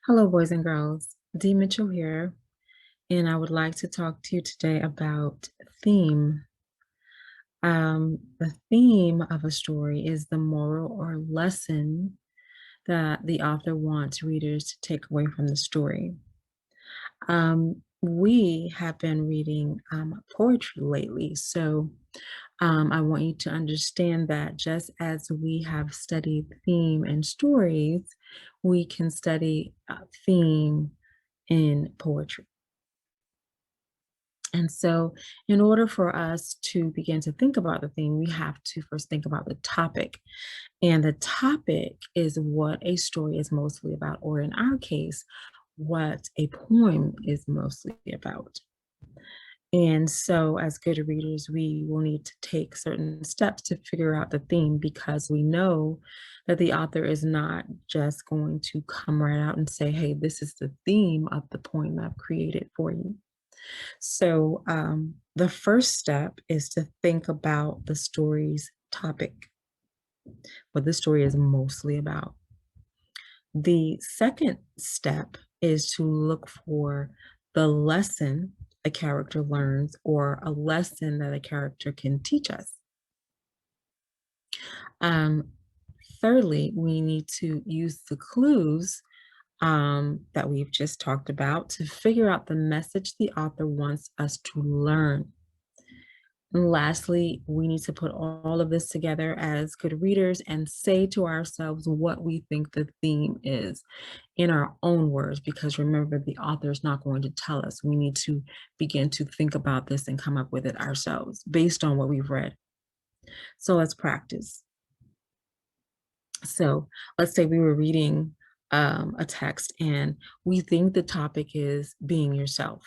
Hello, boys and girls. Dee Mitchell here, and I would like to talk to you today about theme. The theme of a story is the moral or lesson that the author wants readers to take away from the story. We have been reading poetry lately, so I want you to understand that just as we have studied theme in stories, we can study theme in poetry. And so, in order for us to begin to think about the theme, we have to first think about the topic. And the topic is what a story is mostly about, or in our case, what a poem is mostly about. And so, as good readers, we will need to take certain steps to figure out the theme because we know that the author is not just going to come right out and say, hey, this is the theme of the poem I've created for you. So, the first step is to think about the story's topic, what the story is mostly about. The second step is to look for the lesson a character learns or a lesson that a character can teach us. Um, Thirdly, we need to use the clues that we've just talked about to figure out the message the author wants us to learn. And lastly, we need to put all of this together as good readers and say to ourselves what we think the theme is in our own words, because remember, the author is not going to tell us. We need to begin to think about this and come up with it ourselves based on what we've read. So let's practice. So let's say we were reading a text and we think the topic is being yourself.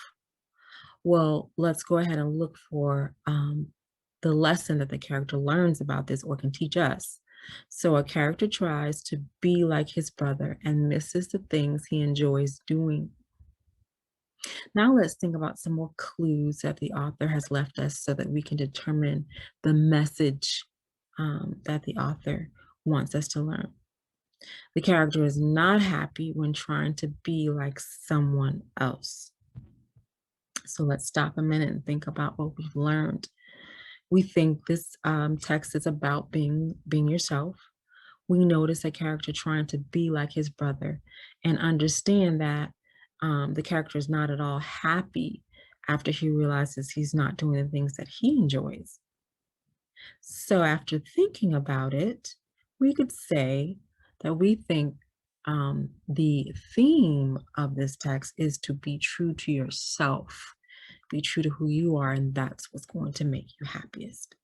Well, let's go ahead and look for the lesson that the character learns about this or can teach us. So a character tries to be like his brother and misses the things he enjoys doing. Now let's think about some more clues that the author has left us so that we can determine the message that the author wants us to learn. The character is not happy when trying to be like someone else. So let's stop a minute and think about what we've learned. We think this text is about being yourself. We notice a character trying to be like his brother and understand that the character is not at all happy after he realizes he's not doing the things that he enjoys. So after thinking about it, we could say that we think the theme of this text is to be true to yourself, be true to who you are, and that's what's going to make you happiest.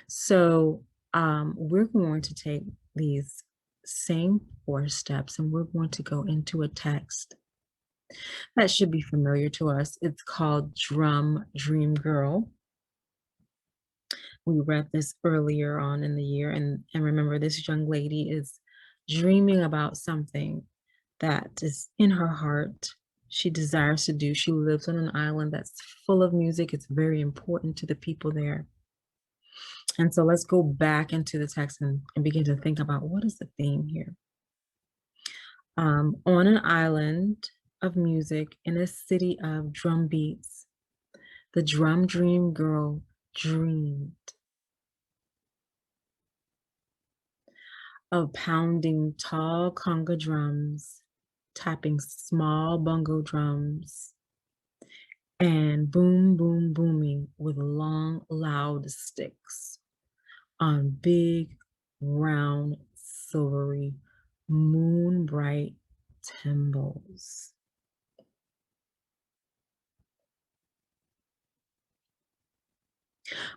So we're going to take these same four steps and we're going to go into a text that should be familiar to us. It's called Drum Dream Girl. We read this earlier on in the year, and remember, this young lady is dreaming about something that is in her heart. She desires to do. She lives on an island that's full of music. It's very important to the people there. And so let's go back into the text and begin to think about what is the theme here. On an island of music in a city of drum beats, the drum dream girl dreamed of pounding tall conga drums, tapping small bongo drums, and boom, boom, booming with long, loud sticks on big, round, silvery, moon bright timbals.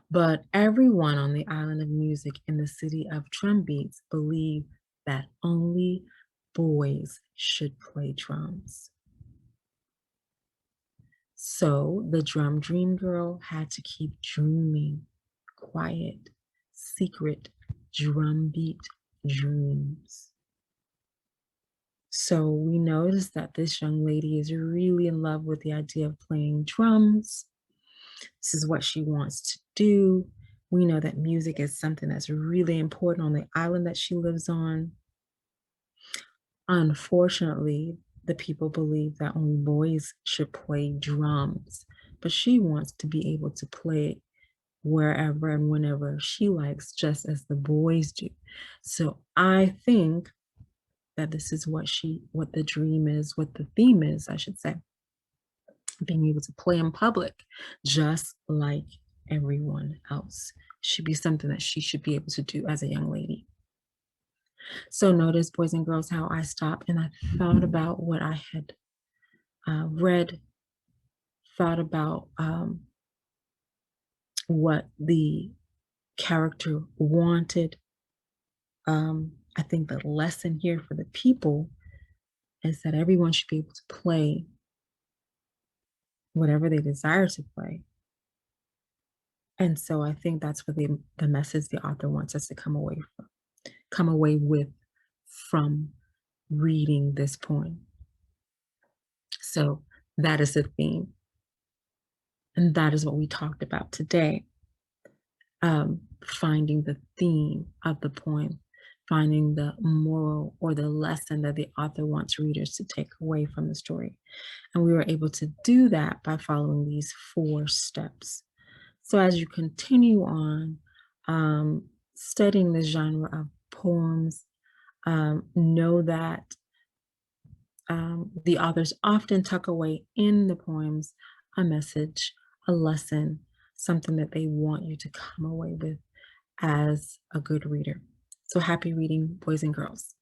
But everyone on the island of music in the city of drumbeats believed that only boys should play drums. So the drum dream girl had to keep dreaming quiet, secret drumbeat dreams. So we notice that this young lady is really in love with the idea of playing drums. This is what she wants to do. We know that music is something that's really important on the island that she lives on. Unfortunately, the people believe that only boys should play drums, but she wants to be able to play it wherever and whenever she likes, just as the boys do. So I think that this is what the dream is, what the theme is, I should say, being able to play in public just like everyone else should be something that she should be able to do as a young lady. So notice, boys and girls, how I stopped and I thought about what I had read, thought about what the character wanted. I think the lesson here for the people is that everyone should be able to play whatever they desire to play. And so I think that's what the message the author wants us to come away with from reading this poem. So that is the theme. And that is what we talked about today. Finding the theme of the poem, finding the moral or the lesson that the author wants readers to take away from the story. And we were able to do that by following these 4 steps. So as you continue on studying the genre of poems, know that the authors often tuck away in the poems a message, a lesson, something that they want you to come away with as a good reader. So happy reading, boys and girls.